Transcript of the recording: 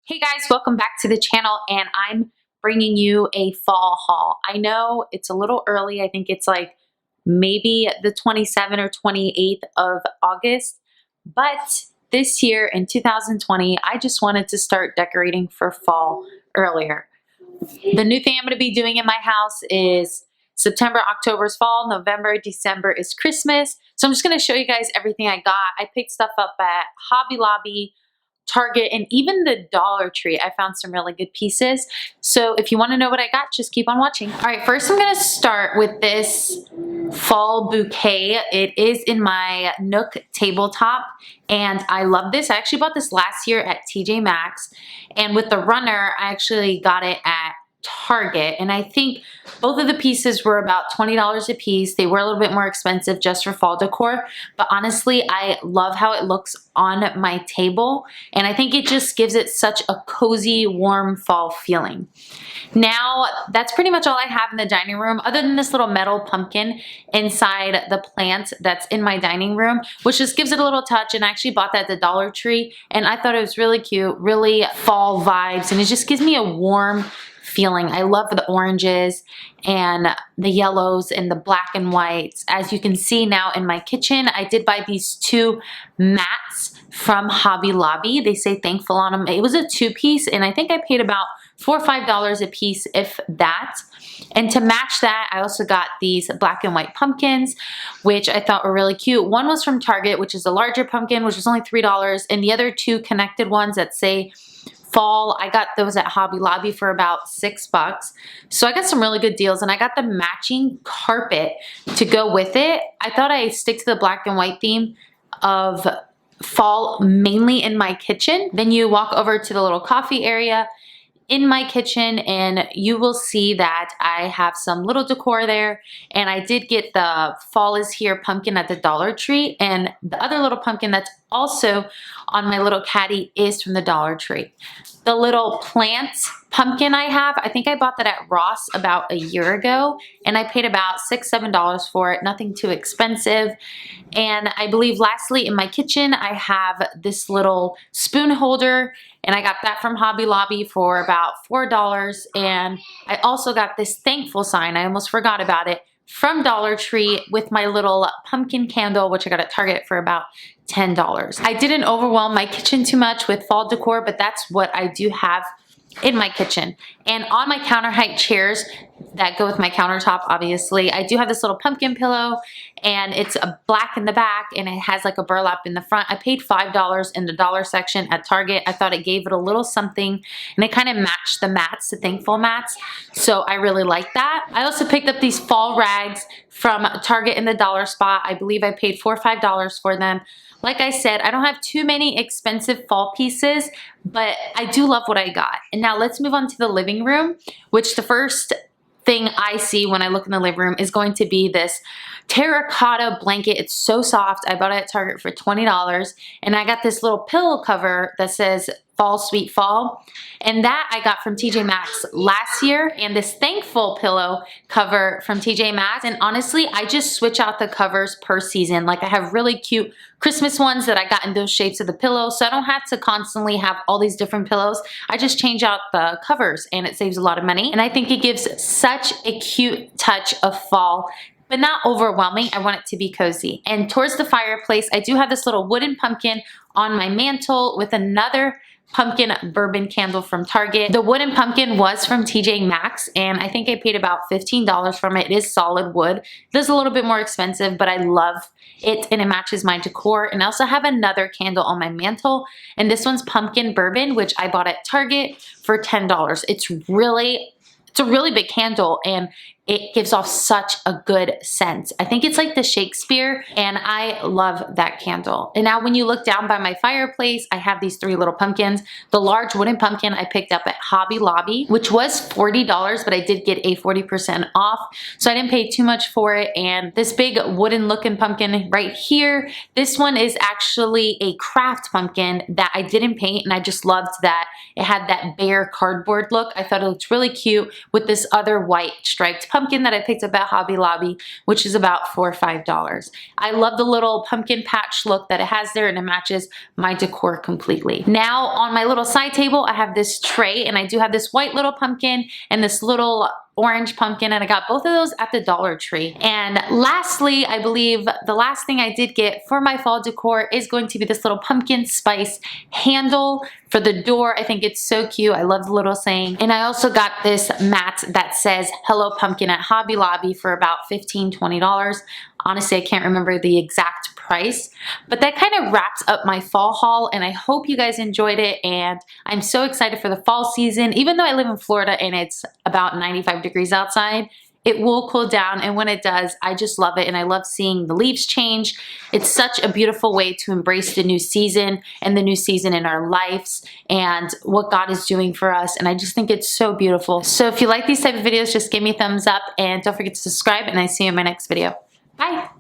Hey guys, welcome back to the channel, and I'm bringing you a fall haul. I know it's a little early. I think it's like maybe the 27th or 28th of August, but this year in 2020, I just wanted to start decorating for fall earlier. The new thing I'm going to be doing in my house is September, October is fall, November, December is Christmas. So I'm just going to show you guys everything I got. I picked stuff up at Hobby Lobby, Target, and even the Dollar Tree. I found some really good pieces. So if you want to know what I got, just keep on watching. All right, first I'm going to start with this fall bouquet. It is in my Nook tabletop, and I love this. I actually bought this last year at TJ Maxx, and with the runner, I actually got it at Target, and I think both of the pieces were about $20 a piece. They were a little bit more expensive just for fall decor, but honestly, I love how it looks on my table, and I think it just gives it such a cozy, warm fall feeling. Now, that's pretty much all I have in the dining room, other than this little metal pumpkin inside the plant that's in my dining room, which just gives it a little touch, and I actually bought that at the Dollar Tree, and I thought it was really cute, really fall vibes, and it just gives me a warm feeling. I love the oranges and the yellows and the black and whites. As you can see now in my kitchen, I did buy these two mats from Hobby Lobby. They say thankful on them. It was a two-piece, and I think I paid about $4 or $5 a piece, if that. And to match that, I also got these black and white pumpkins, which I thought were really cute. One was from Target, which is a larger pumpkin, which was only $3, and the other two connected ones that say fall, I got those at Hobby Lobby for about $6. So I got some really good deals, and I got the matching carpet to go with it. I thought I'd stick to the black and white theme of fall mainly in my kitchen. Then you walk over to the little coffee area in my kitchen, and you will see that I have some little decor there, and I did get the fall is here pumpkin at the Dollar Tree, and the other little pumpkin that's also on my little caddy is from the Dollar Tree. The little plant pumpkin I think I bought that at Ross about a year ago, and I paid about $6, $7 for it, nothing too expensive. And I believe lastly in my kitchen, I have this little spoon holder, and I got that from Hobby Lobby for about $4. And I also got this thankful sign, I almost forgot about it, from Dollar Tree with my little pumpkin candle, which I got at Target for about $10. I didn't overwhelm my kitchen too much with fall decor, but that's what I do have in my kitchen. And on my counter height chairs that go with my countertop, obviously, I do have this little pumpkin pillow, and it's a black in the back, and it has like a burlap in the front. I paid $5 in the dollar section at Target. I thought it gave it a little something, and it kind of matched the mats, the thankful mats, so I really like that. I also picked up these fall rags from Target in the dollar spot. I believe I paid $4 or $5 for them. Like I said, I don't have too many expensive fall pieces, but I do love what I got. And now let's move on to the living room, which the first thing I see when I look in the living room is going to be this terracotta blanket. It's so soft. I bought it at Target for $20, and I got this little pillow cover that says Fall Sweet Fall, and that I got from TJ Maxx last year, and this thankful pillow cover from TJ Maxx. And honestly, I just switch out the covers per season. Like, I have really cute Christmas ones that I got in those shapes of the pillow, so I don't have to constantly have all these different pillows. I just change out the covers, and it saves a lot of money, and I think it gives such a cute touch of fall, but not overwhelming. I want it to be cozy. And towards the fireplace, I do have this little wooden pumpkin on my mantle with another pumpkin bourbon candle from Target. The wooden pumpkin was from TJ Maxx, and I think I paid about $15 from it. It is solid wood. It is a little bit more expensive, but I love it, and it matches my decor. And I also have another candle on my mantle, and this one's pumpkin bourbon, which I bought at Target for $10. It's a really big candle, and it gives off such a good scent. I think it's like the Shakespeare, and I love that candle. And now when you look down by my fireplace, I have these three little pumpkins. The large wooden pumpkin I picked up at Hobby Lobby, which was $40, but I did get a 40% off, so I didn't pay too much for it. And this big wooden looking pumpkin right here, this one is actually a craft pumpkin that I didn't paint, and I just loved that it had that bare cardboard look. I thought it looked really cute with this other white striped pumpkin. pumpkin that I picked up at Hobby Lobby, which is about $4 or $5. I love the little pumpkin patch look that it has there, and it matches my decor completely. Now on my little side table, I have this tray, and I do have this white little pumpkin and this little orange pumpkin, and I got both of those at the Dollar Tree. And lastly, I believe the last thing I did get for my fall decor is going to be this little pumpkin spice handle for the door. I think it's so cute. I love the little saying. And I also got this mat that says Hello Pumpkin at Hobby Lobby for about $15, $20. Honestly, I can't remember the exact price, but that kind of wraps up my fall haul, and I hope you guys enjoyed it, and I'm so excited for the fall season. Even though I live in Florida and it's about 95 degrees outside, it will cool down, and when it does, I just love it, and I love seeing the leaves change. It's such a beautiful way to embrace the new season and the new season in our lives and what God is doing for us, and I just think it's so beautiful. So if you like these type of videos, just give me a thumbs up, and don't forget to subscribe, and I see you in my next video. Bye!